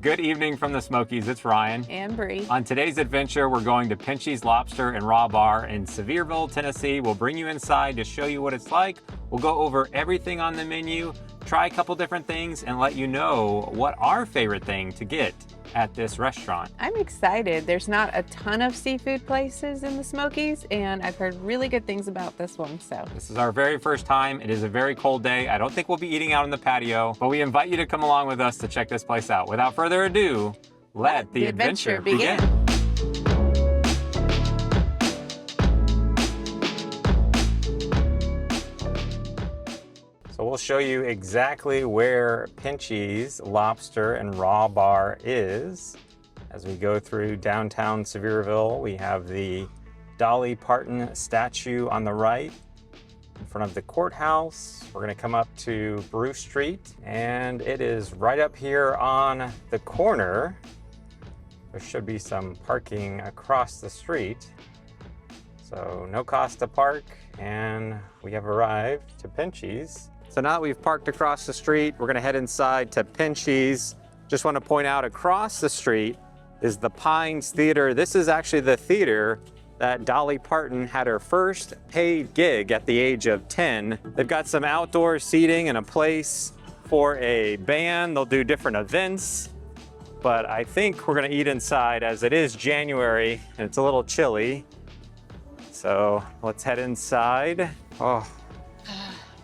Good evening from the Smokies, it's Ryan. And Brie. On today's adventure, we're going to Pinchy's Lobster and Raw Bar in Sevierville, Tennessee. We'll bring you inside to show you what it's like. We'll go over everything on the menu, try a couple different things, and let you know what our favorite thing to get at this restaurant. I'm excited. There's not a ton of seafood places in the Smokies, and I've heard really good things about this one, so. This is our very first time. It is a very cold day. I don't think we'll be eating out on the patio, but we invite you to come along with us to check this place out. Without further ado, let the adventure begin. So we'll show you exactly where Pinchy's Lobster and Raw Bar is. As we go through downtown Sevierville, we have the Dolly Parton statue on the right in front of the courthouse. We're gonna come up to Bruce Street, and it is right up here on the corner. There should be some parking across the street. So no cost to park, and we have arrived to Pinchy's. So now that we've parked across the street, we're gonna head inside to Pinchy's. Just wanna point out across the street is the Pines Theater. This is actually the theater that Dolly Parton had her first paid gig at the age of 10. They've got some outdoor seating and a place for a band. They'll do different events, but I think we're gonna eat inside as it is January and it's a little chilly. So let's head inside. Oh.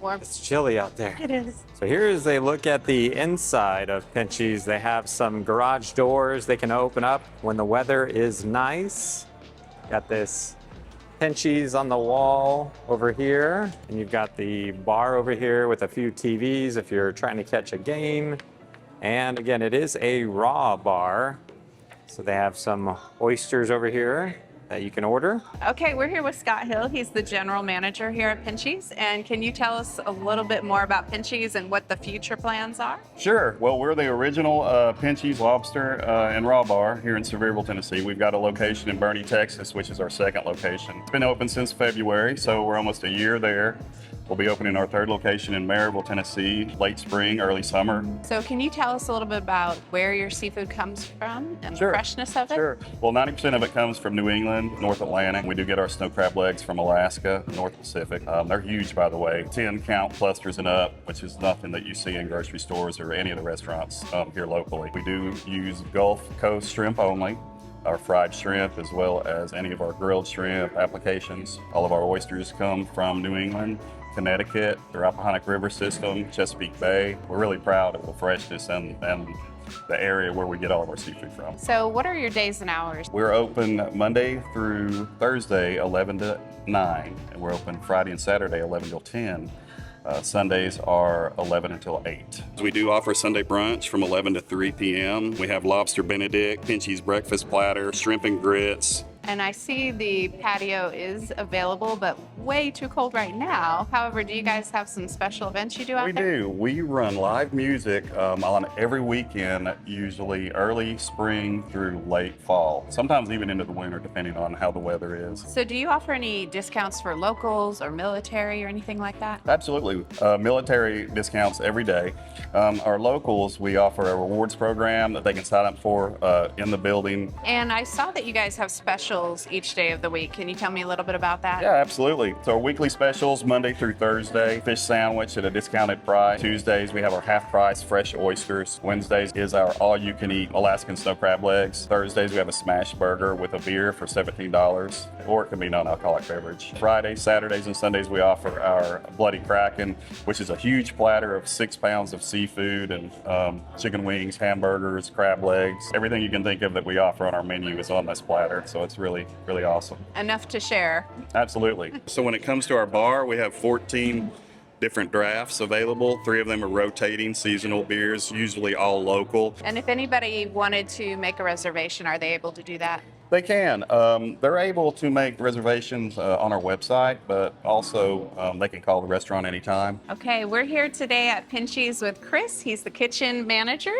Warm. It's chilly out there. It is. So here's a look at the inside of Pinchy's. They have some garage doors they can open up when the weather is nice. Got this Pinchy's on the wall over here. And you've got the bar over here with a few TVs if you're trying to catch a game. And again, it is a raw bar. So they have some oysters over here that you can order. Okay, we're here with Scott Hill. He's the general manager here at Pinchy's. And can you tell us a little bit more about Pinchy's and what the future plans are? Sure. Well, we're the original Pinchy's Lobster and Raw Bar here in Sevierville, Tennessee. We've got a location in Brie, Texas, which is our second location. It's been open since February, so we're almost a year there. We'll be opening our third location in Maryville, Tennessee, late spring, early summer. So can you tell us a little bit about where your seafood comes from and the freshness of it? Sure. Well, 90% of it comes from New England, North Atlantic. We do get our snow crab legs from Alaska, North Pacific. They're huge, by the way, 10 count clusters and up, which is nothing that you see in grocery stores or any of the restaurants here locally. We do use Gulf Coast shrimp only. Our fried shrimp, as well as any of our grilled shrimp applications. All of our oysters come from New England, Connecticut, the Rappahannock River system, Chesapeake Bay. We're really proud of the freshness and the area where we get all of our seafood from. So what are your days and hours? We're open Monday through Thursday, 11 to 9, and we're open Friday and Saturday, 11 till 10. Sundays are 11 until 8. We do offer Sunday brunch from 11 to 3 p.m. We have Lobster Benedict, Pinchy's breakfast platter, shrimp and grits. And I see the patio is available, but way too cold right now. However, do you guys have some special events you do out there? We do. We run live music on every weekend, usually early spring through late fall, sometimes even into the winter, depending on how the weather is. So do you offer any discounts for locals or military or anything like that? Absolutely. Military discounts every day. Our locals, we offer a rewards program that they can sign up for in the building. And I saw that you guys have specials each day of the week. Can you tell me a little bit about that? Yeah, absolutely. So our weekly specials, Monday through Thursday, fish sandwich at a discounted price. Tuesdays, we have our half price fresh oysters. Wednesdays is our all-you-can-eat Alaskan snow crab legs. Thursdays, we have a smash burger with a beer for $17, or it can be non-alcoholic beverage. Fridays, Saturdays, and Sundays, we offer our Bloody Kraken, which is a huge platter of 6 pounds of seafood and chicken wings, hamburgers, crab legs. Everything you can think of that we offer on our menu is on this platter, so it's really, really awesome. Enough to share. Absolutely. So when it comes to our bar, we have 14 different drafts available. 3 of them are rotating seasonal beers, usually all local. And if anybody wanted to make a reservation, are they able to do that? They can. They're able to make reservations on our website, but also they can call the restaurant anytime. Okay, we're here today at Pinchy's with Chris. He's the kitchen manager,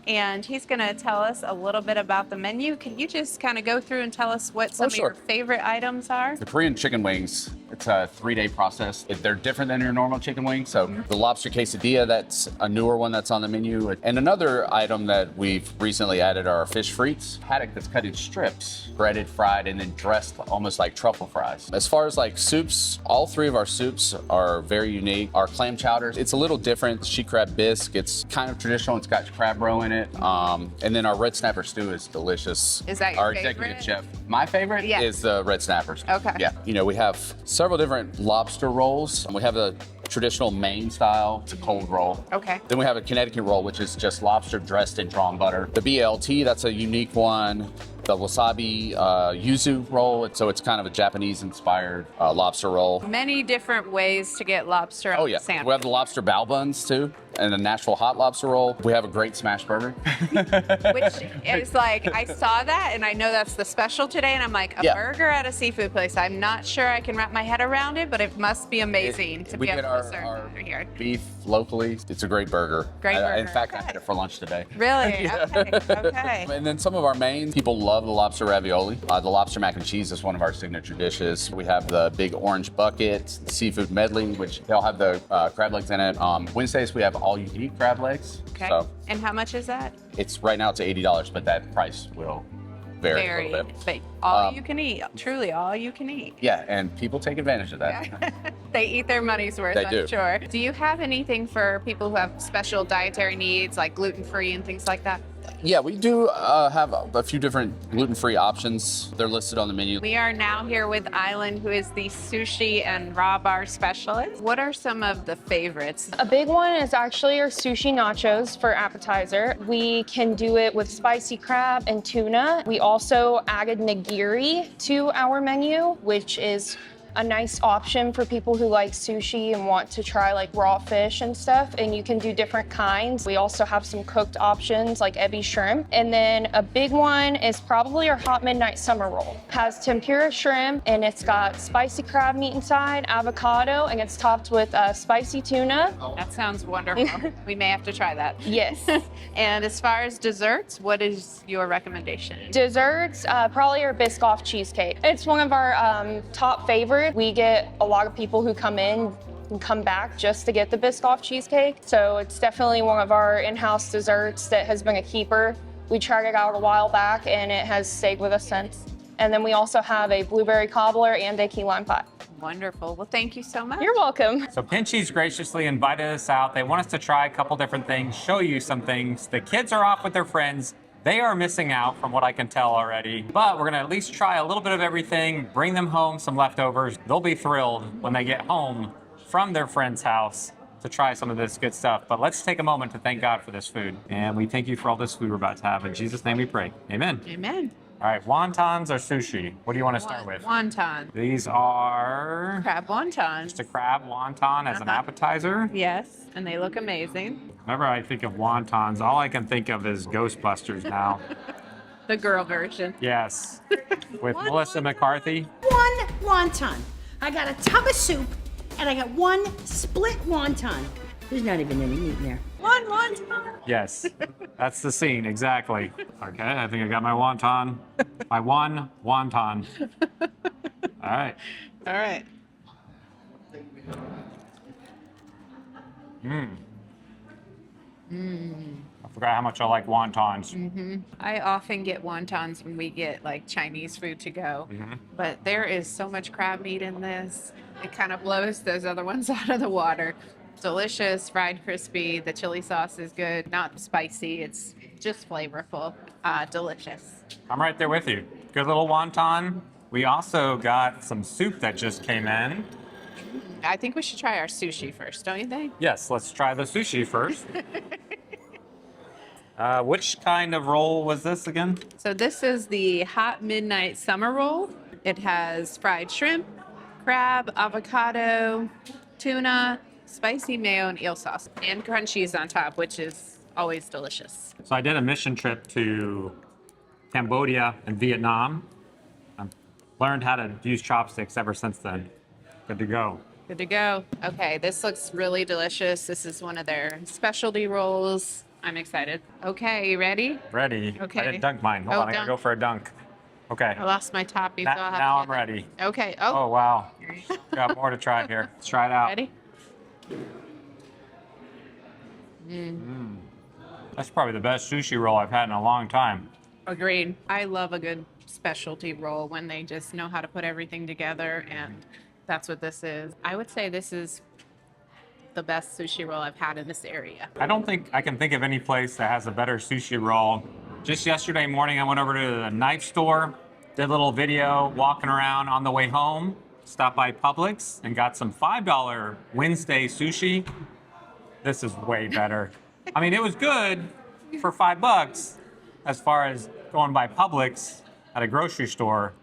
and he's going to tell us a little bit about the menu. Can you just kind of go through and tell us what some of your favorite items are? The Korean chicken wings It's a 3-day process. They're different than your normal chicken wings. So the lobster quesadilla, that's a newer one that's on the menu. And another item that we've recently added are fish frites. Haddock that's cut in strips, breaded, fried, and then dressed almost like truffle fries. As far as like soups, all 3 of our soups are very unique. Our clam chowders, it's a little different. She crab bisque, it's kind of traditional. It's got crab roe in it. And then our red snapper stew is delicious. Is that your our favorite? executive chef? My favorite Yeah. is the red snappers. Okay. Yeah. You know, we have several different lobster rolls. We have the traditional Maine style, it's a cold roll. Okay. Then we have a Connecticut roll, which is just lobster dressed in drawn butter. The BLT, that's a unique one. The wasabi yuzu roll, so it's kind of a Japanese-inspired lobster roll. Many different ways to get lobster on Oh yeah, the sandwich. we have the lobster bao buns too, and a Nashville hot lobster roll. We have a great smash burger. Which is like, I saw that and I know that's the special today, and I'm like, a Yeah. burger at a seafood place. I'm not sure I can wrap my head around it, but it must be amazing to We be get able our, to serve our over here. beef locally. It's a great burger. Great In burger. fact, I Okay. had it for lunch today. Really? Okay. Okay. And then some of our mains, people love the lobster ravioli. The lobster mac and cheese is one of our signature dishes. We have the big orange bucket, seafood medley, which they'll have the crab legs in it. Wednesdays, we have all you can eat crab legs. Okay. So And how much is that? it's right now it's $80, but that price will vary a little bit. But all you can eat. Truly all you can eat. Yeah, and people take advantage of that. They eat their money's worth, They I'm do. sure. Do you have anything for people who have special dietary needs, like gluten-free and things like that? Yeah, we do have a few different gluten-free options. They're listed on the menu. We are now here with Island, who is the sushi and raw bar specialist. What are some of the favorites? A big one is actually our sushi nachos for appetizer. We can do it with spicy crab and tuna. We also added nigiri to our menu, which is a nice option for people who like sushi and want to try like raw fish and stuff, and you can do different kinds. We also have some cooked options like ebi shrimp. And then a big one is probably our hot midnight summer roll. It has tempura shrimp and it's got spicy crab meat inside, avocado, and it's topped with spicy tuna. That sounds wonderful. We may have to try that. Yes. And as far as desserts, what is your recommendation? Desserts, probably our Biscoff cheesecake. It's one of our top favorites. We get a lot of people who come in and come back just to get the Biscoff cheesecake. So it's definitely one of our in-house desserts that has been a keeper. We tried it out a while back and it has stayed with us since. And then we also have a blueberry cobbler and a key lime pie. Wonderful. Well, thank you so much. You're welcome. So Pinchy's graciously invited us out. They want us to try a couple different things, show you some things. The kids are off with their friends. They are missing out from what I can tell already, but we're gonna at least try a little bit of everything, bring them home some leftovers. They'll be thrilled when they get home from their friend's house to try some of this good stuff. But let's take a moment to thank God for this food. And we thank you for all this food we're about to have. In Jesus' name we pray, amen. Amen. All right, wontons or sushi? What do you want to start with? Wonton. These are Crab wontons. just a crab wonton as an appetizer. Yes, and they look amazing. Whenever I think of wontons, all I can think of is Ghostbusters now. The girl version. Yes, with Melissa McCarthy. One wonton. I got a tub of soup and I got one split wonton. There's not even any meat in there. One wonton. Yes, that's the scene, exactly. Okay, I think I got my wonton. My one wonton. All right. All right. I forgot how much I like wontons. I often get wontons when we get like Chinese food to go, but there is so much crab meat in this. It kind of blows those other ones out of the water. Delicious, fried crispy. The chili sauce is good, not spicy. It's just flavorful. Delicious. I'm right there with you. Good little wonton. We also got some soup that just came in. I think we should try our sushi first, don't you think? Yes, let's try the sushi first. Which kind of roll was this again? So this is the hot midnight summer roll. It has fried shrimp, crab, avocado, tuna, spicy mayo, and eel sauce, and crunchies on top, which is always delicious. So I did a mission trip to Cambodia and Vietnam. I've learned how to use chopsticks ever since then. Good to go. Good to go. Okay, this looks really delicious. This is one of their specialty rolls. I'm excited. Okay, you ready? Ready. Okay. I didn't dunk mine. Hold Oh, on, I gotta dunk. go for a dunk. Okay. I lost my topping, so I'll have Now to I'm ready. Okay. Oh, Oh, wow. Got more to try here. Let's try it out. Ready? That's probably the best sushi roll I've had in a long time. Agreed. I love a good specialty roll when they just know how to put everything together, and that's what this is. I would say this is the best sushi roll I've had in this area. I don't think I can think of any place that has a better sushi roll. Just yesterday morning, I went over to the knife store, did a little video walking around on the way home, stopped by Publix and got some $5 Wednesday sushi. This is way better. I mean, it was good for $5 as far as going by Publix at a grocery store.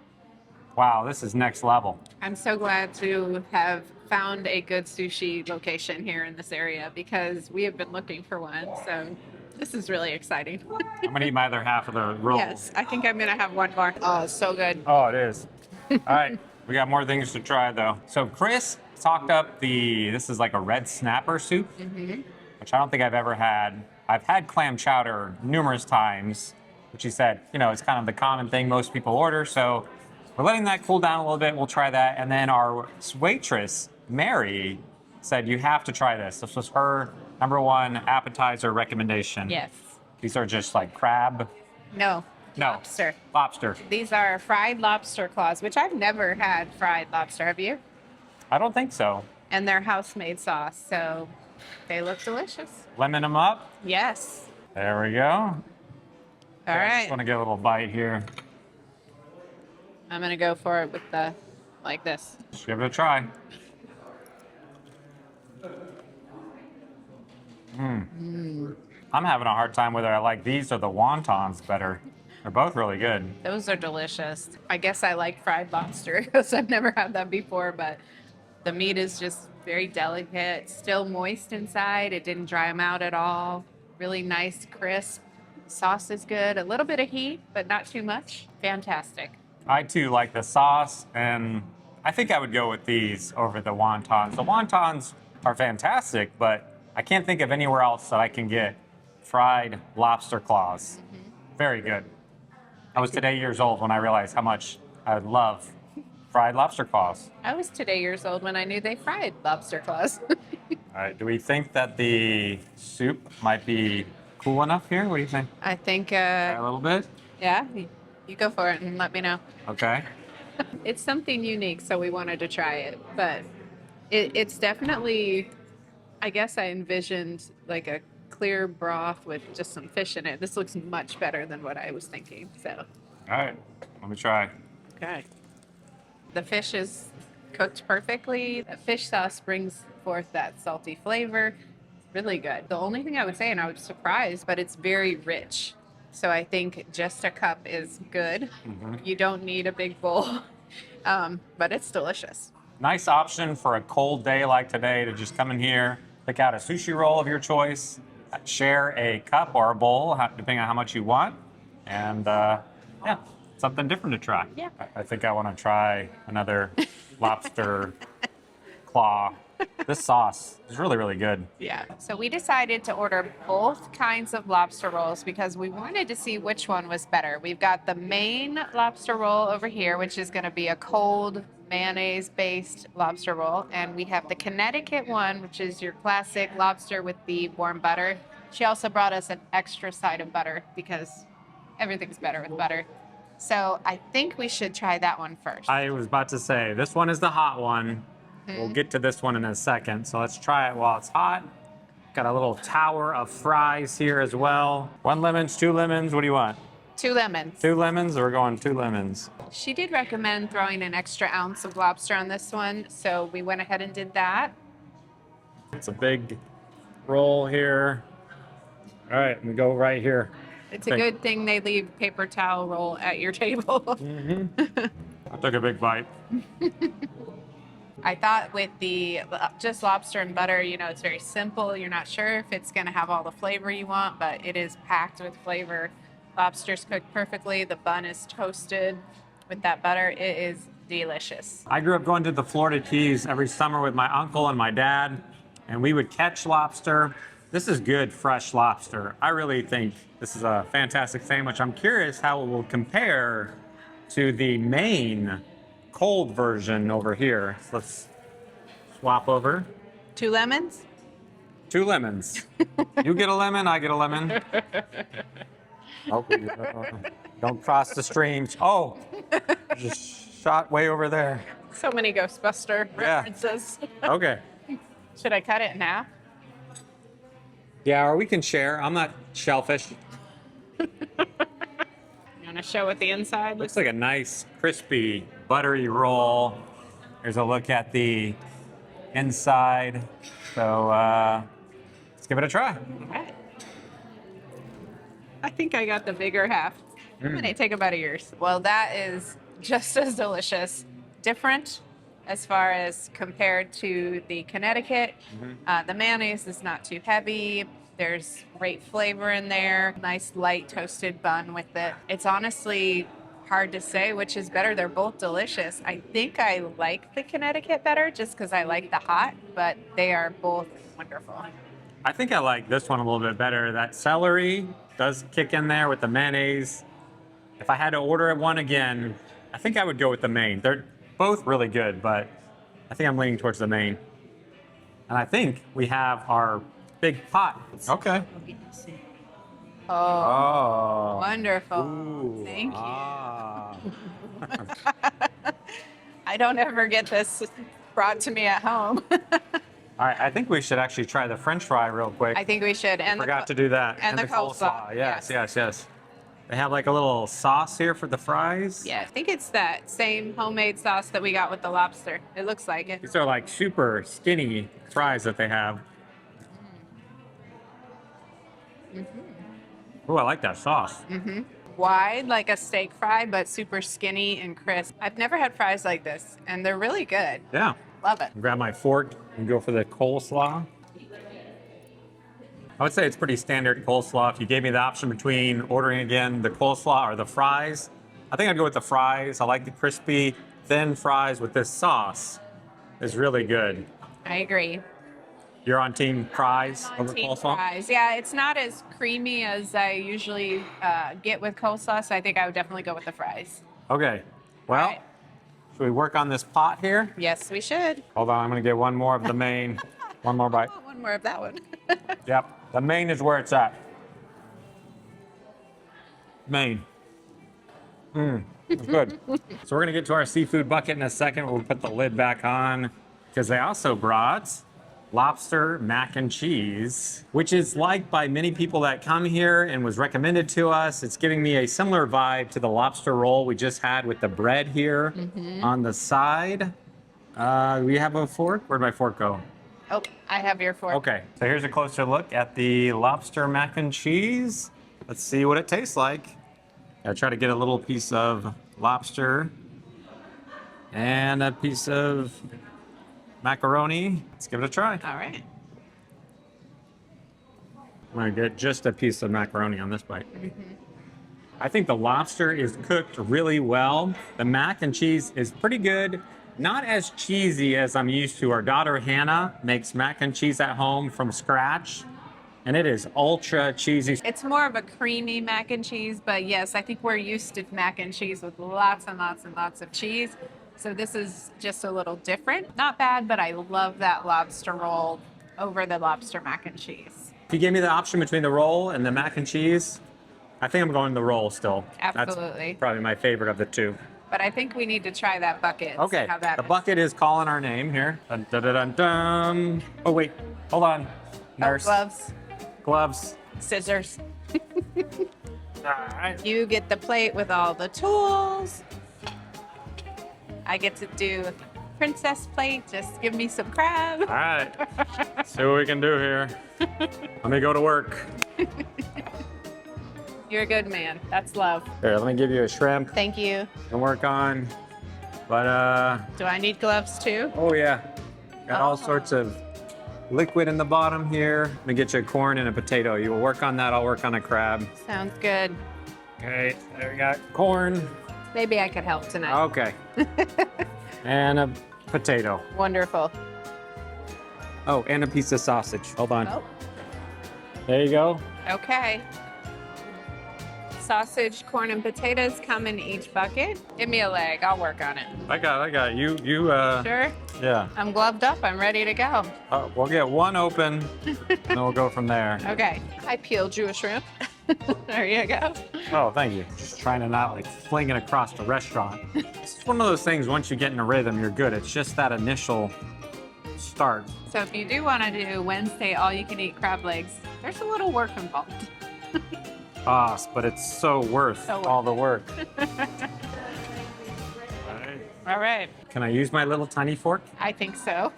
Wow, this is next level. I'm so glad to have found a good sushi location here in this area because we have been looking for one. So this is really exciting. I'm gonna eat my other half of the roll. Yes, I think I'm gonna have one more. Oh, so good. Oh, it is. All right, we got more things to try though. So Chris talked up this is like a red snapper soup, which I don't think I've ever had. I've had clam chowder numerous times, which he said, it's kind of the common thing most people order. So we're letting that cool down a little bit. We'll try that. And then our waitress, Mary, said, you have to try this. This was her #1 appetizer recommendation. Yes. These are just like crab. No. No. Lobster. Lobster. These are fried lobster claws, which I've never had fried lobster. Have you? I don't think so. And they're house-made sauce, so they look delicious. Lemon them up. Yes. There we go. All I right. just want to get a little bite here. I'm gonna go for it with like this. Just give it a try. I'm having a hard time whether I like these or the wontons better. They're both really good. Those are delicious. I guess I like fried lobster because I've never had that before, but the meat is just very delicate, still moist inside. It didn't dry them out at all. Really nice, crisp. Sauce is good. A little bit of heat, but not too much. Fantastic. I too like the sauce, and I think I would go with these over the wontons. The wontons are fantastic, but I can't think of anywhere else that I can get fried lobster claws. Very good. I was today years old when I realized how much I love fried lobster claws. I was today years old when I knew they fried lobster claws. All right, do we think that the soup might be cool enough here? What do you think? I think, A little bit? yeah, you go for it and let me know. Okay. It's something unique, so we wanted to try it. But it's definitely, I guess I envisioned like a clear broth with just some fish in it. This looks much better than what I was thinking. So, All right, let me try. okay. The fish is cooked perfectly. The fish sauce brings forth that salty flavor. Really good. The only thing I would say, and I was surprised, but it's very rich. So I think just a cup is good. You don't need a big bowl, but it's delicious. Nice option for a cold day like today to just come in here, pick out a sushi roll of your choice, share a cup or a bowl, depending on how much you want, and yeah, something different to try. Yeah. I think I want to try another lobster claw. This sauce is really, really good. Yeah. So we decided to order both kinds of lobster rolls because we wanted to see which one was better. We've got the main lobster roll over here, which is going to be a cold mayonnaise-based lobster roll. And we have the Connecticut one, which is your classic lobster with the warm butter. She also brought us an extra side of butter because everything's better with butter. So I think we should try that one first. I was about to say, this one is the hot one. We'll get to this one in a second. So let's try it while it's hot. Got a little tower of fries here as well. 1 lemon, 2 lemons. What do you want? 2 lemons. 2 lemons, or we're going 2 lemons? She did recommend throwing an extra ounce of lobster on this one, so we went ahead and did that. It's a big roll here. All right, we go right here. It's a good thing they leave paper towel roll at your table. I took a big bite. I thought with the just lobster and butter, it's very simple. You're not sure if it's going to have all the flavor you want, but it is packed with flavor. Lobster's cooked perfectly. The bun is toasted with that butter. It is delicious. I grew up going to the Florida Keys every summer with my uncle and my dad, and we would catch lobster. This is good, fresh lobster. I really think this is a fantastic sandwich. I'm curious how it will compare to the Maine cold version over here. So let's swap over. 2 lemons? 2 lemons. You get a lemon, I get a lemon. Oh, don't cross the streams. Oh, just shot way over there. So many Ghostbuster Yeah. references. Okay. Should I cut it in half? Yeah, or we can share. I'm not shellfish. You want to show what the inside Looks like a nice, crispy, buttery roll. There's a look at the inside. So let's give it a try. All right. I think I got the bigger half. I'm going to take a bite of yours. Well, that is just as delicious. Different as far as compared to the Connecticut. The mayonnaise is not too heavy. There's great flavor in there. Nice light toasted bun with it. It's honestly hard to say which is better. They're both delicious. I think I like the Connecticut better just because I like the hot, but they are both wonderful. I think I like this one a little bit better. That celery does kick in there with the mayonnaise. If I had to order one again, I think I would go with the main. They're both really good, but I think I'm leaning towards the main. And I think we have our big pot. Okay. Oh, Oh. wonderful. Ooh. Thank you. Ah. I don't ever get this brought to me at home. All right, I think we should actually try the French fry real quick. I think we should. And Forgot to do that. and the coleslaw. Yes. They have like a little sauce here for the fries. Yeah, I think it's that same homemade sauce that we got with the lobster. It looks like it. These are like super skinny fries that they have. Oh, I like that sauce. Wide, like a steak fry, but super skinny and crisp. I've never had fries like this, and they're really good. Yeah. Love it. Grab my fork and go for the coleslaw. I would say it's pretty standard coleslaw. If you gave me the option between ordering again the coleslaw or the fries, I think I'd go with the fries. I like the crispy, thin fries with this sauce. It's really good. I agree. You're on team fries On over team coleslaw? fries. Yeah, it's not as creamy as I usually get with coleslaw, so I think I would definitely go with the fries. Okay. Well, All right. should we work on this pot here? Yes, we should. Hold on, I'm gonna get one more of the main. One more bite. Oh, one more of that one. Yep, the main is where it's at. Main. It's good. So we're gonna get to our seafood bucket in a second. We'll put the lid back on because they also brought lobster mac and cheese, which is liked by many people that come here and was recommended to us. It's giving me a similar vibe to the lobster roll we just had with the bread here on the side. We have a fork? Where'd my fork go? Oh, I have your fork. Okay, so here's a closer look at the lobster mac and cheese. Let's see what it tastes like. I try to get a little piece of lobster and a piece of macaroni. Let's give it a try. All right. I'm gonna get just a piece of macaroni on this bite. I think the lobster is cooked really well. The mac and cheese is pretty good. Not as cheesy as I'm used to. Our daughter Hannah makes mac and cheese at home from scratch, and it is ultra cheesy. It's more of a creamy mac and cheese, but yes, I think we're used to mac and cheese with lots and lots and lots of cheese. So this is just a little different. Not bad, but I love that lobster roll over the lobster mac and cheese. If you gave me the option between the roll and the mac and cheese, I think I'm going the roll still. Absolutely. That's probably my favorite of the two. But I think we need to try that bucket. and see Okay, how that the is. bucket is calling our name here. Dun, dun, dun, dun, dun. Oh wait, hold on. Oh, Nurse. gloves, Gloves. scissors. All right. You get the plate with all the tools. I get to do princess plate. Just give me some crab. All right. See what we can do here. Let me go to work. You're a good man. That's love. Here, let me give you a shrimp Thank you. to work on. But Do I need gloves too? oh yeah, got all Oh. sorts of liquid in the bottom here. Let me get you a corn and a potato. You will work on that. I'll work on a crab. Sounds good. Okay, there we got corn. Maybe I could help tonight. Okay. And a potato. Wonderful. Oh, and a piece of sausage. Hold on. Oh, There you go. okay. Sausage, corn, and potatoes come in each bucket. Give me a leg. I'll work on it. I got it. You, Sure? yeah. I'm gloved up. I'm ready to go. We'll get one open, and then we'll go from there. Okay. I peeled you a shrimp. There you go. Oh, thank you. Just trying to not like fling it across the restaurant. It's one of those things, once you get in a rhythm, you're good. It's just that initial start. So if you do want to do Wednesday all-you-can-eat crab legs, there's a little work involved. But it's so worth all the work. All right. Can I use my little tiny fork? I think so.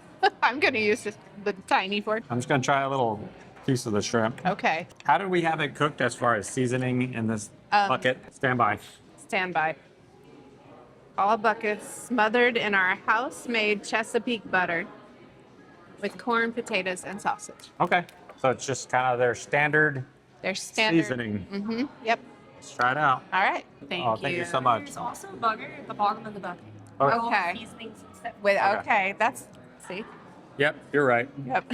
I'm going to use the tiny fork. I'm just going to try a little piece of the shrimp. Okay. How did we have it cooked as far as seasoning in this bucket? Stand by. Stand by. All buckets smothered in our house-made Chesapeake butter with corn, potatoes, and sausage. Okay. So it's just kind of their standard seasoning. Mm-hmm. Yep. Let's try it out. All right. Thank you. Thank you so much. There's also butter at the bottom of the bucket. Okay. Seasonings and stuff. Okay. That's, see? Yep, you're right. Yep.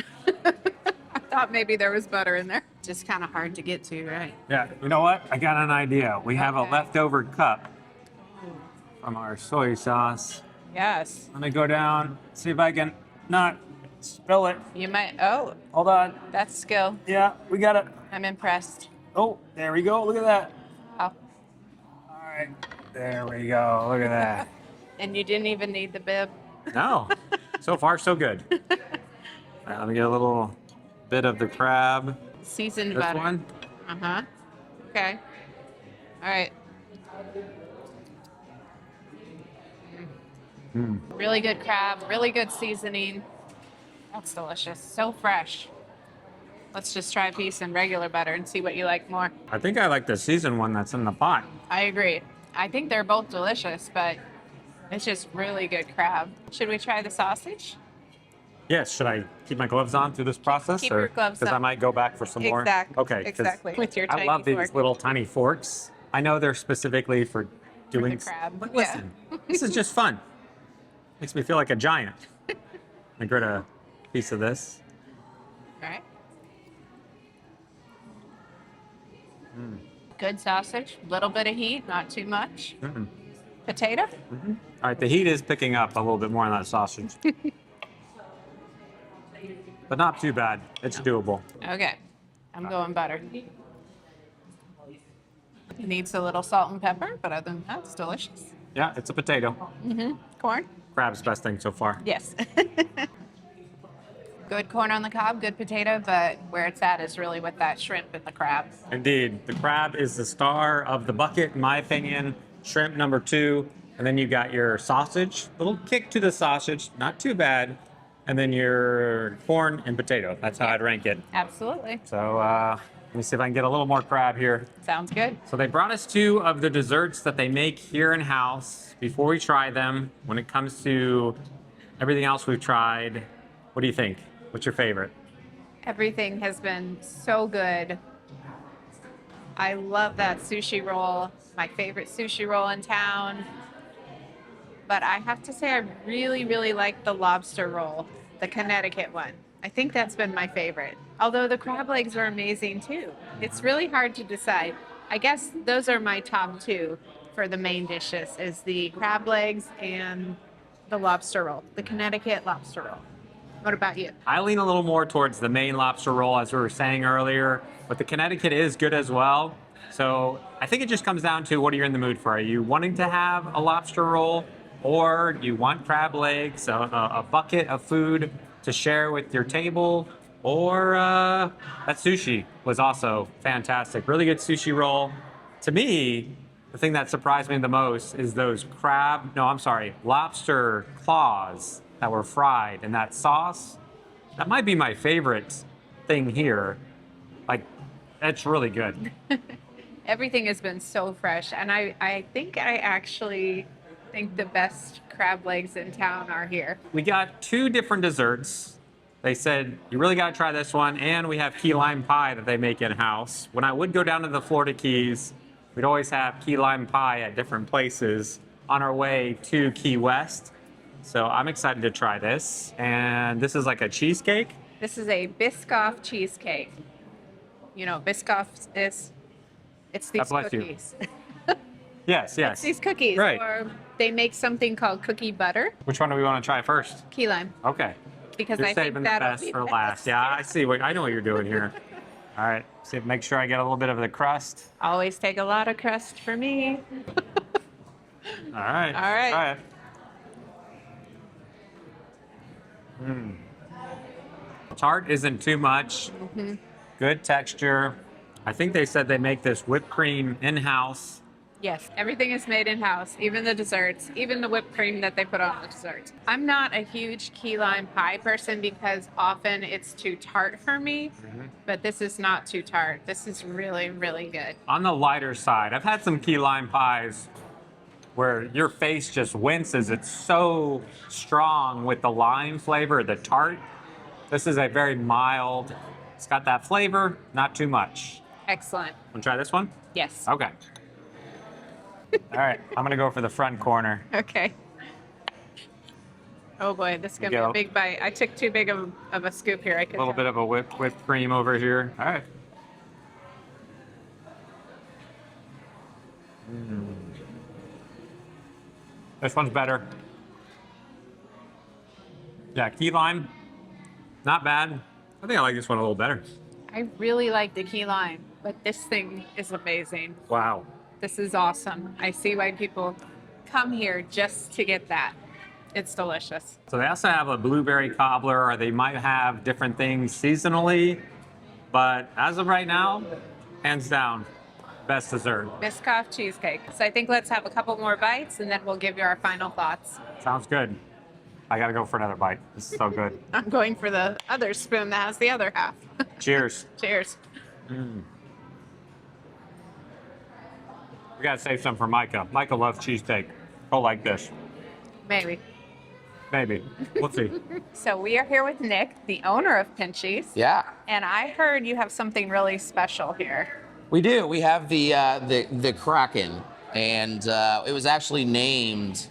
I thought maybe there was butter in there. Just kind of hard to get to, right? Yeah, you know what? I got an idea. We have a Okay. leftover cup from our soy sauce. Yes. I'm gonna go down, see if I can not spill it. You might, oh, Hold on. that's skill. Yeah, we got it. I'm impressed. Oh, there we go. Look at that. Oh. All right. There we go. Look at that. And you didn't even need the bib. No. So far, so good. All right, let me get a little bit of the crab. Seasoned This butter. one. Uh-huh. Okay. All right. Really good crab, really good seasoning. That's delicious. So fresh. Let's just try a piece in regular butter and see what you like more. I think I like the seasoned one that's in the pot. I agree. I think they're both delicious, but it's just really good crab. Should we try the sausage? Yes. Should I keep my gloves on through this process? Keep your gloves Because I on. might go back for some more. Exactly. Okay. 'Cause Exactly. With your I tiny love these fork. little tiny forks. I know they're specifically for doing crab. But Yeah. listen, this is just fun. Makes me feel like a giant. I grab a piece of this. All right. Good sausage, little bit of heat, not too much. Potato? All right, the heat is picking up a little bit more on that sausage. But not too bad. It's doable. Okay, I'm going butter. It needs a little salt and pepper, but other than that, it's delicious. Yeah, it's a potato. Corn? Crab's best thing so far. Yes. Good corn on the cob, good potato, but where it's at is really with that shrimp and the crab. Indeed. The crab is the star of the bucket, in my opinion. Shrimp number 2. And then you got your sausage. Little kick to the sausage, not too bad. And then your corn and potato. That's how I'd rank it. Absolutely. So let me see if I can get a little more crab here. Sounds good. So they brought us 2 of the desserts that they make here in-house. Before we try them, when it comes to everything else we've tried, what do you think? What's your favorite? Everything has been so good. I love that sushi roll. My favorite sushi roll in town. But I have to say I really, really like the lobster roll, the Connecticut one. I think that's been my favorite. Although the crab legs are amazing too. It's really hard to decide. I guess those are my top 2 for the main dishes is the crab legs and the lobster roll, the Connecticut lobster roll. What about you? I lean a little more towards the main lobster roll, as we were saying earlier, but the Connecticut is good as well. So I think it just comes down to what are you in the mood for? Are you wanting to have a lobster roll, or do you want crab legs, a bucket of food to share with your table, or that sushi was also fantastic. Really good sushi roll. To me, the thing that surprised me the most is those lobster claws that were fried in that sauce. That might be my favorite thing here. Like, that's really good. Everything has been so fresh, and I think I actually think the best crab legs in town are here. We got 2 different desserts. They said, you really got to try this one, and we have key lime pie that they make in-house. When I would go down to the Florida Keys, we'd always have key lime pie at different places on our way to Key West. So I'm excited to try this. And this is like a cheesecake. This is a Biscoff cheesecake. You know what Biscoff is? It's these God bless you. cookies. Yes, It's yes. these cookies. Right. Or they make something called cookie butter, Which one do we want to try first? key lime, Okay. because You're I think saving the that'll best be for best. last. Yeah, I know what you're doing here. All right. See, make sure I get a little bit of the crust. Always take a lot of crust for me. All right. All right. Try it. Tart isn't too much. Good texture. I think they said they make this whipped cream in-house. Yes, everything is made in-house, even the desserts, even the whipped cream that they put on the desserts. I'm not a huge key lime pie person because often it's too tart for me, but this is not too tart. This is really, really good. On the lighter side, I've had some key lime pies where your face just winces. It's so strong with the lime flavor, the tart. This is a very mild, it's got that flavor, not too much. Excellent. Want to try this one? Yes. Okay. All right, I'm gonna go for the front corner. Okay. Oh boy, this is gonna be Go. a big bite. I took too big of a scoop here. I could A little bit of a whipped cream over here. All right. This one's better. Yeah, key lime, not bad. I think I like this one a little better. I really like the key lime, but this thing is amazing. Wow. This is awesome. I see why people come here just to get that. It's delicious. So they also have a blueberry cobbler, or they might have different things seasonally. But as of right now, hands down, best dessert. Biscoff cheesecake. So I think let's have a couple more bites and then we'll give you our final thoughts. Sounds good. I gotta go for another bite. This is so good. I'm going for the other spoon that has the other half. Cheers. Cheers. We gotta save some for Micah. Micah loves cheesesteak. Go like this. Maybe. Maybe. We'll see. So we are here with Nick, the owner of Pinchy's. Yeah. And I heard you have something really special here. We do. We have the Kraken, and it was actually named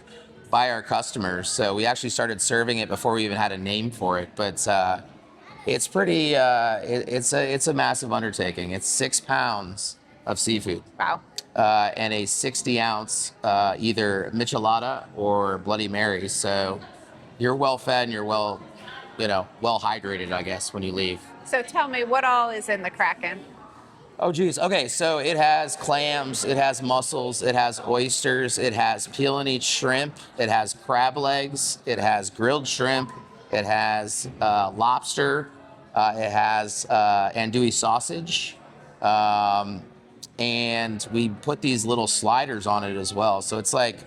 by our customers. So we actually started serving it before we even had a name for it. But it's pretty. It's a massive undertaking. It's 6 pounds of seafood. Wow. And a 60-ounce either michelada or Bloody Mary. So you're well fed and you're well hydrated, I guess, when you leave. So tell me, what all is in the Kraken? Oh, geez. Okay, so it has clams, it has mussels, it has oysters, it has peel and eat shrimp, it has crab legs, it has grilled shrimp, it has lobster, it has andouille sausage, and we put these little sliders on it as well. So it's like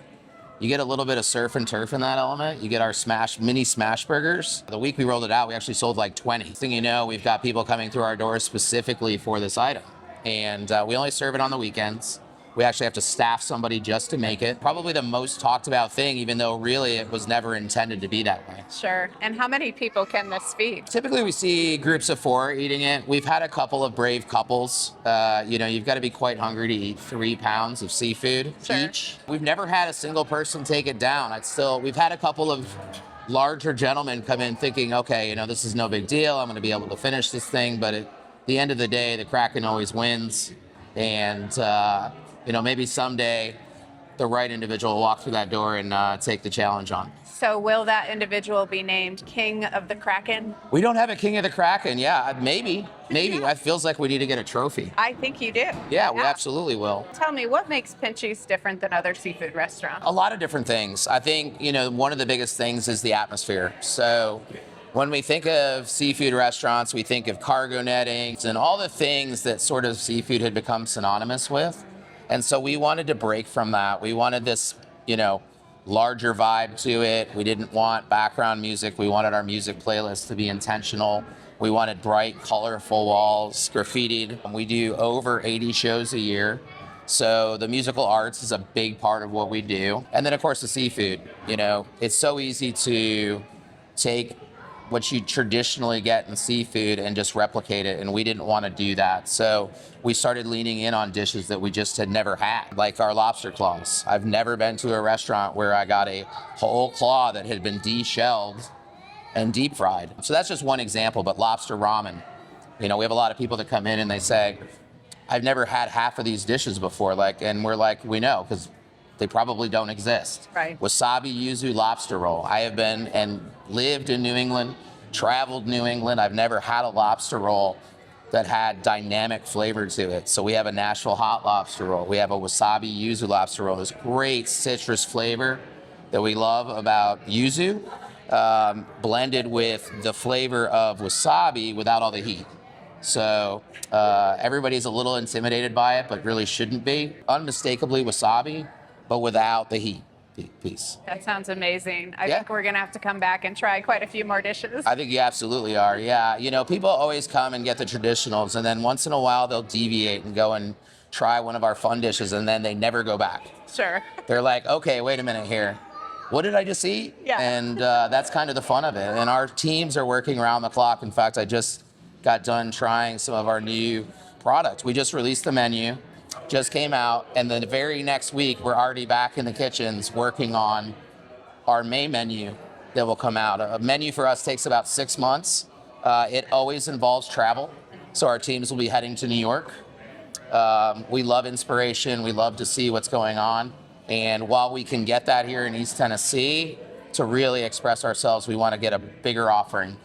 you get a little bit of surf and turf in that element. You get our mini smash burgers. The week we rolled it out, we actually sold like 20. Thing you know, we've got people coming through our doors specifically for this item. And we only serve it on the weekends. We actually have to staff somebody just to make it. Probably the most talked about thing, even though really it was never intended to be that way. Sure. And how many people can this feed? Typically we see groups of 4 eating it. We've had a couple of brave couples. You've got to be quite hungry to eat 3 pounds of seafood each. We've never had a single person take it down. We've had a couple of larger gentlemen come in thinking, okay, this is no big deal. I'm going to be able to finish this thing. But at the end of the day, the Kraken always wins. And, maybe someday the right individual will walk through that door and take the challenge on. So will that individual be named King of the Kraken? We don't have a King of the Kraken. Yeah, maybe. It feels like we need to get a trophy. I think you do. Yeah, we absolutely will. Tell me, what makes Pinchy's different than other seafood restaurants? A lot of different things. I think, one of the biggest things is the atmosphere. So when we think of seafood restaurants, we think of cargo netting and all the things that sort of seafood had become synonymous with. And so we wanted to break from that. We wanted this, larger vibe to it. We didn't want background music. We wanted our music playlist to be intentional. We wanted bright, colorful walls, graffitied. We do over 80 shows a year. So the musical arts is a big part of what we do. And then, of course, the seafood. It's so easy to take what you traditionally get in seafood and just replicate it, and we didn't want to do that. So we started leaning in on dishes that we just had never had, like our lobster claws. I've never been to a restaurant where I got a whole claw that had been de-shelled and deep fried. So that's just one example, but lobster ramen. We have a lot of people that come in and they say, I've never had half of these dishes before. Like, and we're like, we know, because they probably don't exist. Right. Wasabi yuzu lobster roll. I have been and lived in New England, traveled New England. I've never had a lobster roll that had dynamic flavor to it. So we have a Nashville hot lobster roll. We have a wasabi yuzu lobster roll. This great citrus flavor that we love about yuzu, blended with the flavor of wasabi without all the heat. So everybody's a little intimidated by it, but really shouldn't be. Unmistakably wasabi, but without the heat piece. That sounds amazing. I Yeah. think we're gonna have to come back and try quite a few more dishes. I think you absolutely are. Yeah. You know, people always come and get the traditionals, and then once in a while they'll deviate and go and try one of our fun dishes, and then they never go back. Sure. They're like, okay, wait a minute here. What did I just eat? Yeah. And that's kind of the fun of it. And our teams are working around the clock. In fact, I just got done trying some of our new products. We just released the menu, just came out, and then the very next week, we're already back in the kitchens working on our May menu that will come out. A menu for us takes about 6 months. It always involves travel. So our teams will be heading to New York. We love inspiration. We love to see what's going on. And while we can get that here in East Tennessee, to really express ourselves, we want to get a bigger offering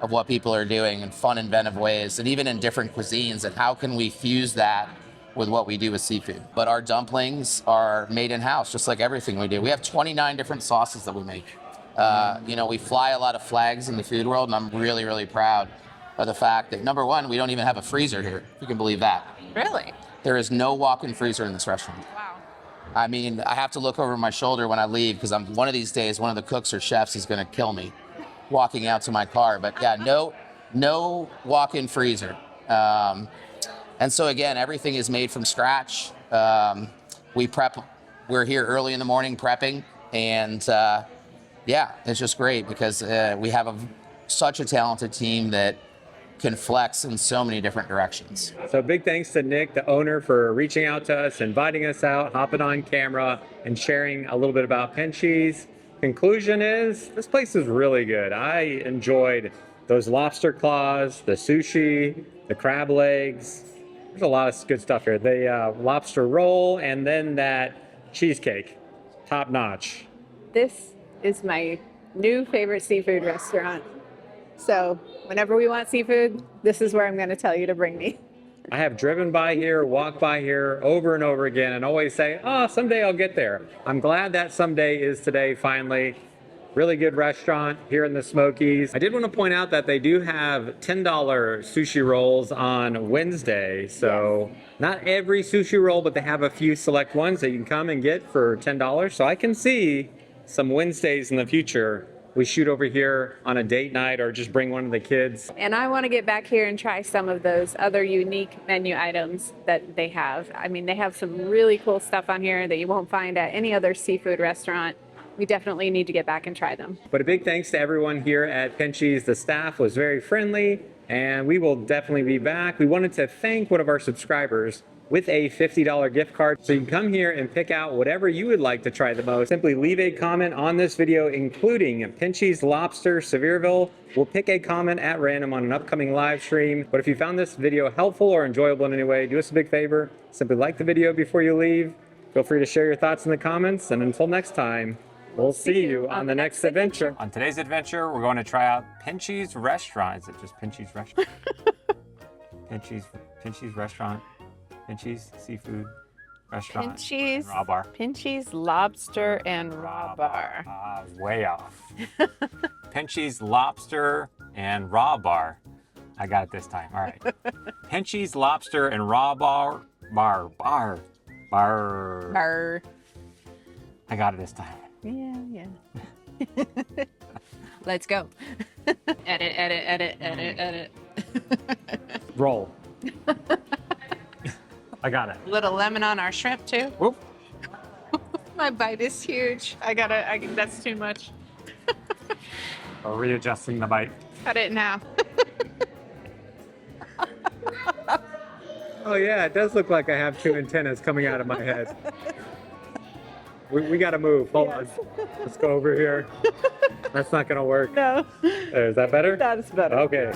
of what people are doing in fun, inventive ways, and even in different cuisines, and how can we fuse that with what we do with seafood. But our dumplings are made in-house, just like everything we do. We have 29 different sauces that we make. You know, we fly a lot of flags in the food world, and I'm really, really proud of the fact that, number one, we don't even have a freezer here, if you can believe that. Really? There is no walk-in freezer in this restaurant. Wow. I mean, I have to look over my shoulder when I leave, because one of these days, one of the cooks or chefs is going to kill me walking out to my car. But yeah, no walk-in freezer. And so again, everything is made from scratch. We prep. We're here early in the morning prepping, and yeah, it's just great because we have such a talented team that can flex in so many different directions. So big thanks to Nick, the owner, for reaching out to us, inviting us out, hopping on camera, and sharing a little bit about Pinchy's. Conclusion is, this place is really good. I enjoyed those lobster claws, the sushi, the crab legs. There's a lot of good stuff here. The lobster roll, and then that cheesecake, top notch. This is my new favorite seafood restaurant. So whenever we want seafood, this is where I'm going to tell you to bring me. I have driven by here, walked by here over and over again, and always say, oh, someday I'll get there. I'm glad that someday is today, finally. Really good restaurant here in the Smokies. I did want to point out that they do have $10 sushi rolls on Wednesday. So not every sushi roll, but they have a few select ones that you can come and get for $10. So I can see some Wednesdays in the future we shoot over here on a date night or just bring one of the kids. And I want to get back here and try some of those other unique menu items that they have. I mean, they have some really cool stuff on here that you won't find at any other seafood restaurant. We definitely need to get back and try them. But a big thanks to everyone here at Pinchy's. The staff was very friendly, and we will definitely be back. We wanted to thank one of our subscribers with a $50 gift card. So you can come here and pick out whatever you would like to try the most. Simply leave a comment on this video, including Pinchy's Lobster Sevierville. We'll pick a comment at random on an upcoming live stream. But if you found this video helpful or enjoyable in any way, do us a big favor. Simply like the video before you leave. Feel free to share your thoughts in the comments. And until next time, we'll see you on the next adventure. On today's adventure, we're going to try out Pinchy's Restaurant. Is it just Pinchy's Restaurant? Pinchy's Restaurant. Pinchy's Seafood Restaurant. Pinchy's Raw Bar. Pinchy's Lobster and Raw Bar. Way off. Pinchy's Lobster and Raw Bar. I got it this time. All right. Pinchy's Lobster and Raw Bar. Bar. I got it this time. Yeah. Let's go. Edit. Roll. I got it. Little lemon on our shrimp too. Whoop. My bite is huge. That's too much. We're readjusting the bite. Cut it now. Oh yeah, it does look like I have two antennas coming out of my head. We gotta move. Hold on. Let's go over here. That's not gonna work. No. Is that better? That's better. Okay.